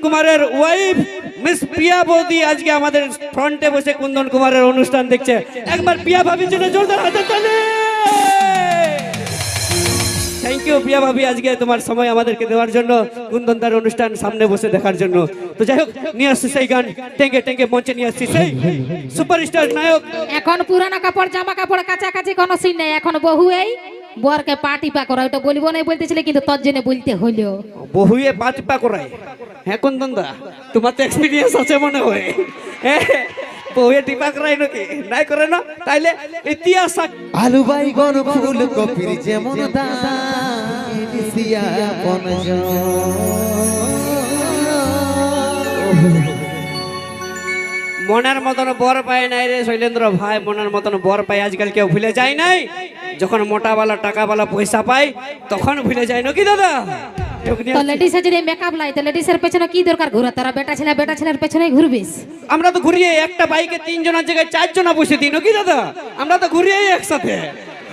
কুমারের wife miss প্রিয়া বৌদি আজকে আমাদের ফ্রন্টে বসে কুন্দন কুমারের অনুষ্ঠান দেখছে। একবার প্রিয়া ভাবির জন্য জোরদার হাতের তালি। থ্যাংক ইউ প্রিয়া ভাবি, আজকে তোমার সময় আমাদেরকে দেওয়ার জন্য, কুন্দন দার অনুষ্ঠান সামনে বসে দেখার জন্য। তো যাই হোক, নিয়ে আসছি সেই গান, টেঙ্গে টেঙ্গে মঞ্চে নিয়ে আসছি সেই সুপারস্টার নায়ক। এখন পুরানো কাপড় জামা কাপড় কাছাকাছি কোনো সিন নেই, এখন বহু এই বরকে পাটি পা করা, ওটা বলবো না বলতেছিলে কিন্তু তোর জন্য বলতে হইলো। বহুয়ে পাটি পা করায়। হ্যাঁ কুন্দন দা, তোমার তো এক্সপিরিয়েন্স আছে মনে হয়। বহুয়ে টিপা করাই নাকি নাই করে না, তাইলে ইতিহাস। আলু বাইগন ফুল কপির যেমন দাম মিশিয়া পনজ। মনের মতন বর পায় নাই রে শৈলেন্দ্র ভাই, মনের মতন বর পায় আজকাল কেউ ভুলে যায় নাই। যখন মোটাওয়ালা টাকাওয়ালা পয়সা পায় তখন ভুলে যায় নাকি দাদা? তো লেডিসে যদি মেকআপ লাই তো লেডিসের পেছনে কি দরকার ঘোরা? তোরা বেটা ছেলের পেছনেই ঘুরবিস। আমরা তো ঘুরিয়ে একটা বাইকে 3 জনের জায়গায় 4 জনা বসে দিই নাকি দাদা? আমরা তো ঘুরিয়ে একসাথে,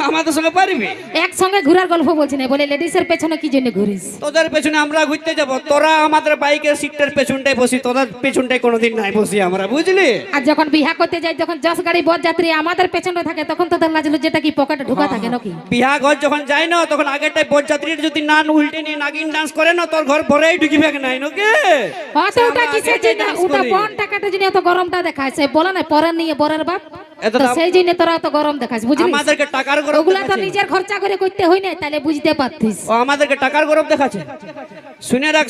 আমাদের সঙ্গে পারবি? একসঙ্গে ঘুরার গল্প বলছি না, বলে লেডিসের পেছনে কি জন্য ঘুরিস? তোদের পেছনে আমরা ঘুরতে যাব, তোরা আমাদের বাইকের সিটের পেছনটাই বসি, তোদের পেছনটাই কোনোদিন নাই বসি আমরা, বুঝলি? আর যখন বিয়া করতে যাই, যখন 10 গাড়ি বরযাত্রী আমাদের পেছনে থাকে, তখন তোদের লাজলো যেটা কি পকেটে ঢোকা থাকে নাকি? বিয়া ঘর যখন যাই না, তখন আগেরটাই বরযাত্রীর যদি নান উল্টে নিয়ে নাগিন ডান্স করে না, তোর ঘর ভরেই ঢুকিবে নাই নাকি? হয়তো ওটা কিসের জন্য? ওটা বন টাকাটা জন্য এত গরমটা দেখাইছে, বলে না পরে নিয়ে বরের বাপ, তো সেই জন্য তোরা এত গরম দেখাস, বুঝলি? আমাদেরকে টাকার গরম, ওগুলা তো নিজের খরচা করে করতে হয় না, তাহলে বুঝতে পারতিস। ও আমাদেরকে টাকার গরম দেখাচ্ছে।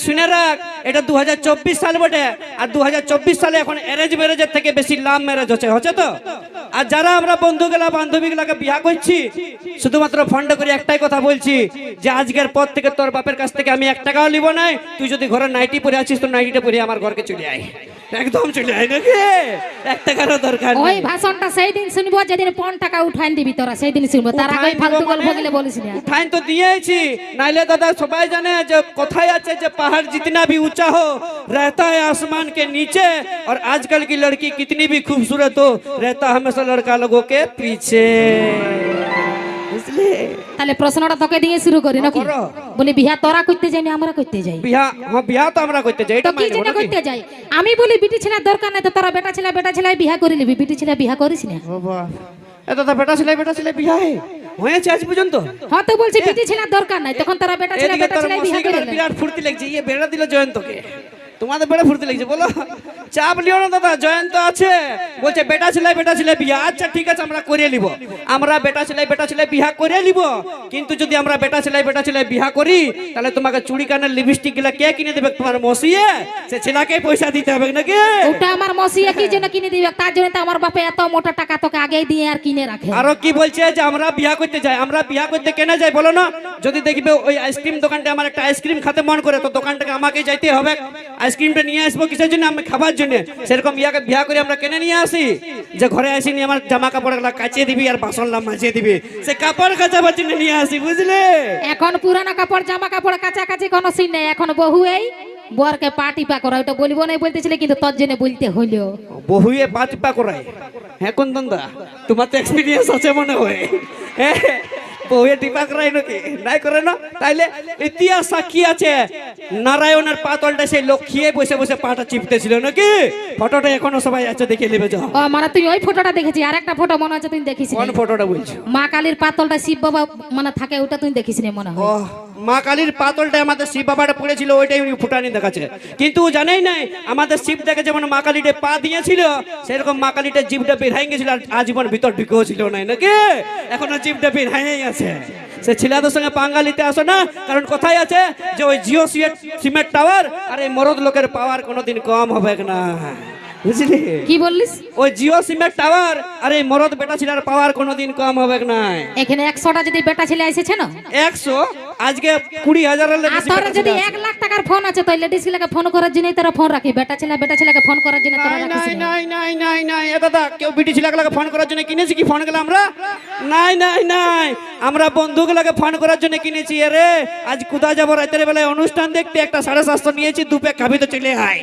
শুনে রাখ, এটা 2024 সাল বটে, আর 2024 সালে এখন অ্যারেঞ্জ ম্যারেজের থেকে বেশি লাভ ম্যারেজ হচ্ছে তো। আর যারা আমরা বন্ধুগুলা বান্ধবীগুলাকে বিয়া করছি, শুধুমাত্র ফান্ড করে একটাই কথা বলছি, যে আজকের পর থেকে তোর বাপের কাছ থেকে আমি 1 টাকাও নিব না। তুই যদি ঘরে নাইটি পরে আছিস, তো নাইটিটা পরে আমার ঘরকে চলে আয়, একদম চলে আয় নাকি? 1 টাকারও দরকার নেই। ওই ভাষণটা সেই দিন শুনবো যেদিন 5 টাকা উঠাইন দিবি, তোরা সেই দিন শুনবো, তার আগে ফালতু গল্প গিলে বলিস না। উঠাইন তো দিয়েছি, নাইলে দাদা সবাই জানে যে কোথায় আছে যে पहाड़ जितना भी ऊंचा हो रहता है आसमान के नीचे, और आजकल की लड़की कितनी भी खूबसूरत हो रहता हमेशा लड़का लोगों के पीछे। इसलिए তাহলে প্রশ্নটা তোকে দিয়ে শুরু করি নাকি? বলি বিয়া তোরা করতে যাই না আমরা করতে যাই? বিয়া, হ্যাঁ বিয়া তো আমরা করতে যাই, তো এটা কি মানবো জন্য নাকি? করতে যাই? আমি বলি বিটি ছেলের দরকার নাই, তো তোরা বেটা ছেলে বিয়া করে নিবি, বিটি ছেলে বিয়া করিস না। বাবা, এটা তো বেটা ছেলে বিয়া হয়েছে আজ পর্যন্ত। হ্যাঁ তো বলছি বিটি ছেলের দরকার নাই, তখন তোরা বেটা ছেলে এদিকে তোর বিয়া করে মশাইকে বিরাট ফুর্তি লাগছে, ইয়ে বেড়া দিল জয়ন্তকে। তোমাদের বেড়া ফুর্তি লাগছে, বলো চাপ লিও না দাদা, জয়ন্ত আছে বলছে বেটা ছেলে বিয়া। আচ্ছা ঠিক আছে, আমরা করে নিব, আমরা বেটা ছেলে বিয়া করে নিব। কিন্তু যদি আমরা বেটা ছেলে বিয়া করি, তাহলে তোমাকে চুড়ি কানের লিপস্টিক গুলা কে কিনে দেবে? তোমার মসিয়ে, সে ছেলেকে পয়সা দিতে হবে নাকি? ওটা আমার মসিয়া কি জন্য কিনে দিবে? তার জন্য তো আমার বাপে এত মোটা টাকা তোকে আগেই দিয়ে আর কিনে রাখে। আরো কি বলছে যে আমরা বিয়া করতে যাই, আমরা বিয়া করতে কেন যাই বলো না? যদি দেখবে ওই আইসক্রিম দোকানটা, আমার একটা আইসক্রিম খেতে মন করে, তো দোকানটাকে আমাকে যাইতে হবে, আইসক্রিমটা নিয়ে আসবো কিসের জন্য? আমি খাবার জন্য। সেরকম ইয়াকে বিয়া করে আমরা কেন নিয়ে আসি যে ঘরে আসিনি আমার জামা কাপড় গুলা কাচিয়ে দিবি আর বাসনলা মাজিয়ে দিবি, সে কাপড় কাচাবার জন্য নিয়ে আসি, বুঝলে? এখন পুরানো কাপড় জামা কাপড় কাছাকাছি কোনো সিন নেই, এখন বহু এই বরকে পাটি পা করা, ওটা বলবো না বলতেছিলে কিন্তু তোর জন্য বলতে হইলো। বহুয়ে পাটি পা করায়। হ্যাঁ কুন্দন দা, তোমার তো এক্সপিরিয়েন্স আছে মনে হয়। বহুয়ে টিপা করাই নাকি নাই করে না, তাইলে ইতিহাস সাক্ষী আছে। নারায়ণের পাতলটা সেই লোক খেয়ে বসে বসে পাটা চিপতেছিল নাকি? ফটোটা এখনো সবাই আছে, দেখে নেবে যাও। ও মানে তুই ওই ফটোটা দেখেছি, আর একটা ফটো মনে হচ্ছে তুই দেখিস? কোন ফটোটা বলছো? মা কালীর পাতলটা শিব বাবা মানে থাকে, ওটা তুই দেখিস না মনে হয়? ও মা কালীর পাতলটা আমাদের শিব বাবাটা পড়েছিল, ওইটাই উনি ফুটানি দেখাচ্ছে। কিন্তু জানেই নাই আমাদের শিব দেখে যেমন মা কালীটা পা দিয়েছিল, সেরকম মা কালীটা জিভটা বের হয়ে গেছিল, আর আজীবন ভিতর ঢুকেও ছিল নাই নাকি? এখনো জিভটা বের হয়েই আছে। সে ছেলেদের সঙ্গে পাঙ্গা নিতে আসো না, কারণ কোথায় আছে যে ওই জিও সিমেন্ট টাওয়ার আর এই মরদ লোকের পাওয়ার কোনোদিন কম হবে না, বুঝলি? কি বললিস? ওই জিও সিমেন্ট টাওয়ার আর এই মরদ বেটা ছেলের পাওয়ার কোনোদিন কম হবে না। এখানে 100টা যদি বেটা ছেলে এসেছে না, 100 আজকে 20,000 আর তোর যদি 1 লাখ টাকার ফোন আছে, তো লেডিস গুলোকে ফোন করার জন্যই তোরা ফোন রাখি, বেটা ছেলেকে ফোন করার জন্য তোরা রাখিস না। নাই দাদা, কেউ বিটি ছেলেগুলোকে ফোন করার জন্য কিনেছি কি ফোন গুলো আমরা? নাই, আমরা বন্ধুগুলোকে ফোন করার জন্য কিনেছি। আরে আজ কোথায় যাবো রাতের বেলায় অনুষ্ঠান দেখতে, একটা 750 নিয়েছি, 2 প্যাক খাবি তো চলে আয়।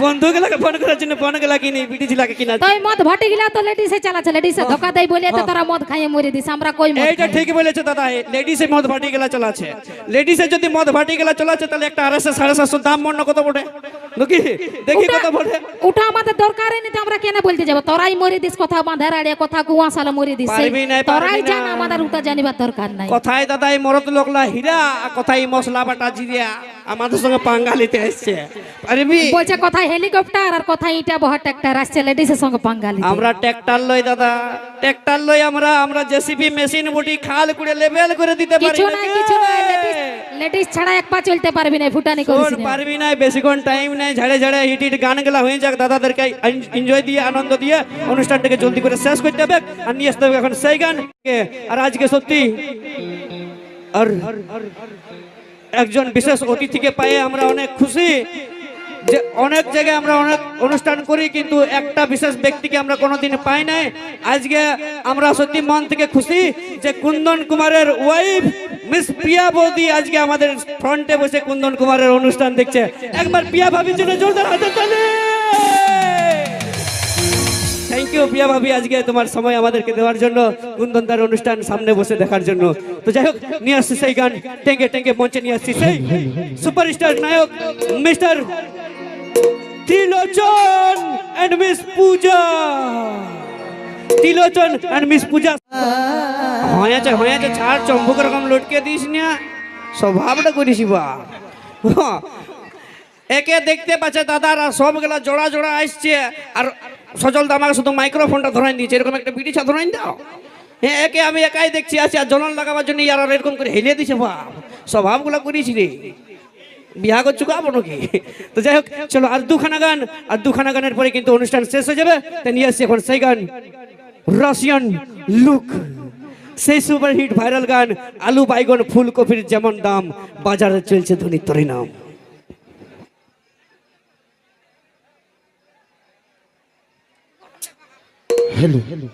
বন্ধুগুলোকে ফোন করার জন্য ফোন গুলা কিনে বিটি ছেলেকে কিনা। তুই মদ ভাটি গিলা তো লেডিসে চালাচ্ছে, লেডিসে ধোকা দেই বলে তো তোরা মদ খাইয়ে মরে দিস, আমরা কই মদ? এইটা ঠিক বলেছে দাদা, লেডিসে মদ ভাটি গেলা চলাছে। লেডিসে যদি মদ ভাটি গেলা চলাছে, তাহলে একটা 750 দাম মনে কত বটে? নাকি দেখি ওটা- কথা বলে ওটা আমাদের দরকারই নেই তো আমরা কেন বলতে যাব? তোরাই মরে দিস কথা বাঁধার আড়ে কথা কুয়া সালে মরে দিস পারবি নাই, তোরাই পারবি না। জান, আমাদের ওটা জানিবার দরকার নাই। কথায় দাদাই মরত লোকলা হীরা আর কথাই মশলা বাটা জিরিয়া আমাদের সঙ্গে পাঙ্গালিতে এসছে পারবি? বলছে কথা হেলিকপ্টার আর কথা ইটা বহা ট্রাক্টর আসছে লেডিসের সঙ্গে পাঙ্গালি। আমরা ট্রাক্টর লই দাদা, ট্রাক্টর লই আমরা জেসিবি মেশিন বুটি খাল করে লেভেল করে দিতে পারি কিছু নাই কিছু নাই, লেডিস ছাড়া এক পা চলতে পারবি না, ফুটানি করিস শোন, না। পারবি না, বেশিক্ষণ টাইম নেই, ঝাড়ে ঝাড়ে হিট হিট গান গেলা হয়ে যাক, দাদাদেরকে এনজয় দিয়ে আনন্দ দিয়ে অনুষ্ঠানটাকে জলদি করে শেষ করতে হবে আর নিয়ে আসতে হবে এখন সেই গান। আর আজকে সত্যি আর একজন বিশেষ অতিথিকে পেয়ে আমরা অনেক খুশি। যে অনেক জায়গায় আমরা অনেক অনুষ্ঠান করি কিন্তু একটা বিশেষ ব্যক্তিকে আমরা কোনোদিন পাই নাই। আজকে আমরা সত্যি মন থেকে খুশি যে কুন্দন কুমারের ওয়াইফ মিস প্রিয়া বৌদি আজকে আমাদের ফ্রন্টে বসে কুন্দন কুমারের অনুষ্ঠান দেখছে। একবার প্রিয়া ভাবির জন্য জোরদার হাতের তালি। থ্যাংক ইউ প্রিয়া ভাবি, আজকে তোমার সময় আমাদেরকে দেওয়ার জন্য, কুন্দন দার অনুষ্ঠান সামনে বসে দেখার জন্য। তো যাই হোক, নিয়ে আসছি সেই গান, টেঙ্গে টেঙ্গে মঞ্চে নিয়ে আসছি সেই সুপারস্টার নায়ক Mister Trilochan and Miss Puja. Trilochan and Miss Puja হয়েছে ছাড়, চম্বুক রকম লটকে দিস না, স্বভাবটা করিস বা। একে দেখতে পাচ্ছে দাদারা সবগুলা জোড়া জোড়া আসছে আর সজল দামাকে শুধু মাইক্রোফোনটা ধরাই দিয়েছে, এরকম একটা বিড়িছা ধরাই দাও। হ্যাঁ, একে আমি একাই দেখছি আছি আর জলন লাগাবার জন্য ইয়ার এরকম করে হেলিয়ে দিছে বা, স্বভাবগুলা করিস রে, বিয়া করছু কাবো নাকি? তো যাই হোক, চলো আর দুখানা গান, আর দুখানা গানের পরে কিন্তু অনুষ্ঠান শেষ হয়ে যাবে। তাই নিয়ে আসছি এখন সেই গান, রাশিয়ান লুক, সেই সুপার হিট ভাইরাল গান আলু বাইগন ফুলকপির যেমন দাম, বাজারে চলছে ধনী তরি নাম। Hello hello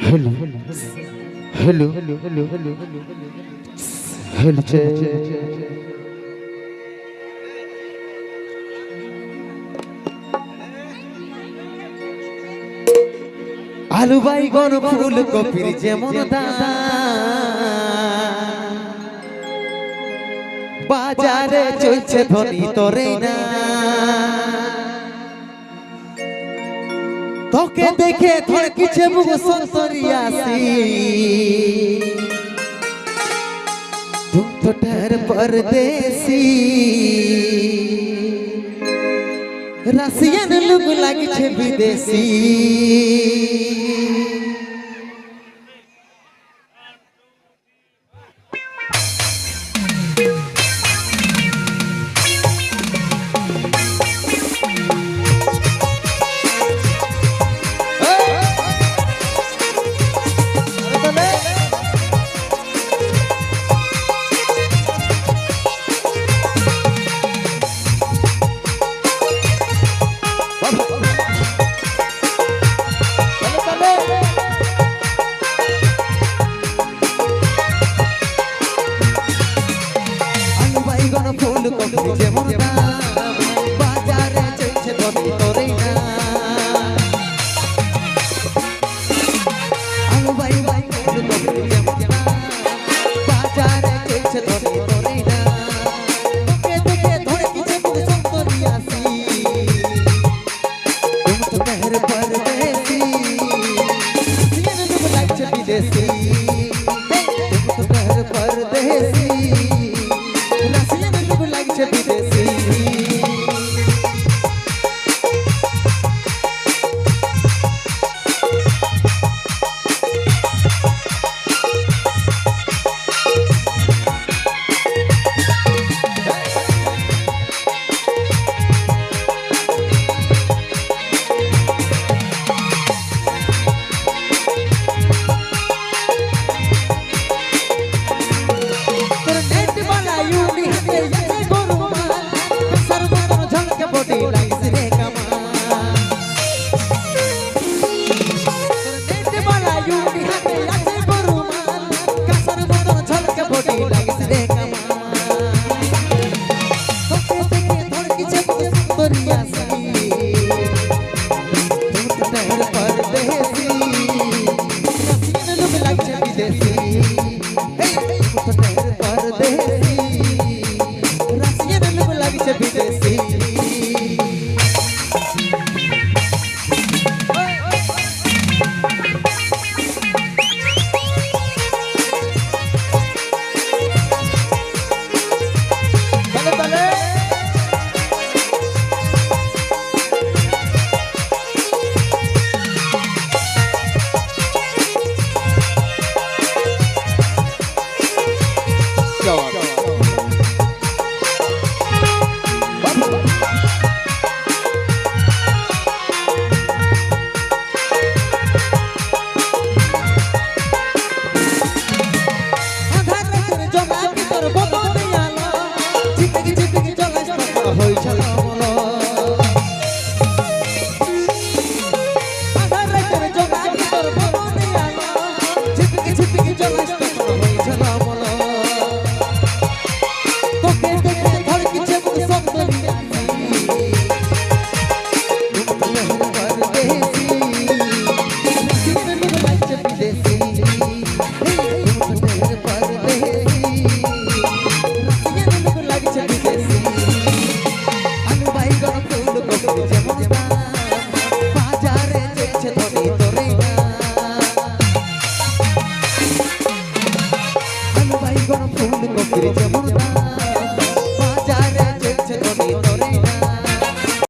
hello hello hello hello hello আলু বাইগন ফুলকপির যেমন দাম, বাজারে চলছে ধনী তরে না। তোকে দেখে ধড়কিছে বুক সন্তরিয়াসি, তুম তো ঠের পরদেশি, রাশিয়ান লোক লাগছে বিদেশি। আলু বাইগন ফুলকপি যেমন দাম, বাজারে চলছে ধনী তরে না। আলু বাইগন ফুলকপি যেমন দাম, বাজারে চলছে ধনী তরে না। তোকে দেখে ধড়কিছে বুক সন্তরিয়াসি, তুম তো মেহের পরদেশি, রাশিয়ান লোক লাগছে বিদেশি। তুম তো মেহের পরদেশি, রাশিয়ান লোক লাগছে বিদেশি। মুঠোটের পরদেশি রাশিয়ার লোক লাগছে বিদেশি বলে বলে যাও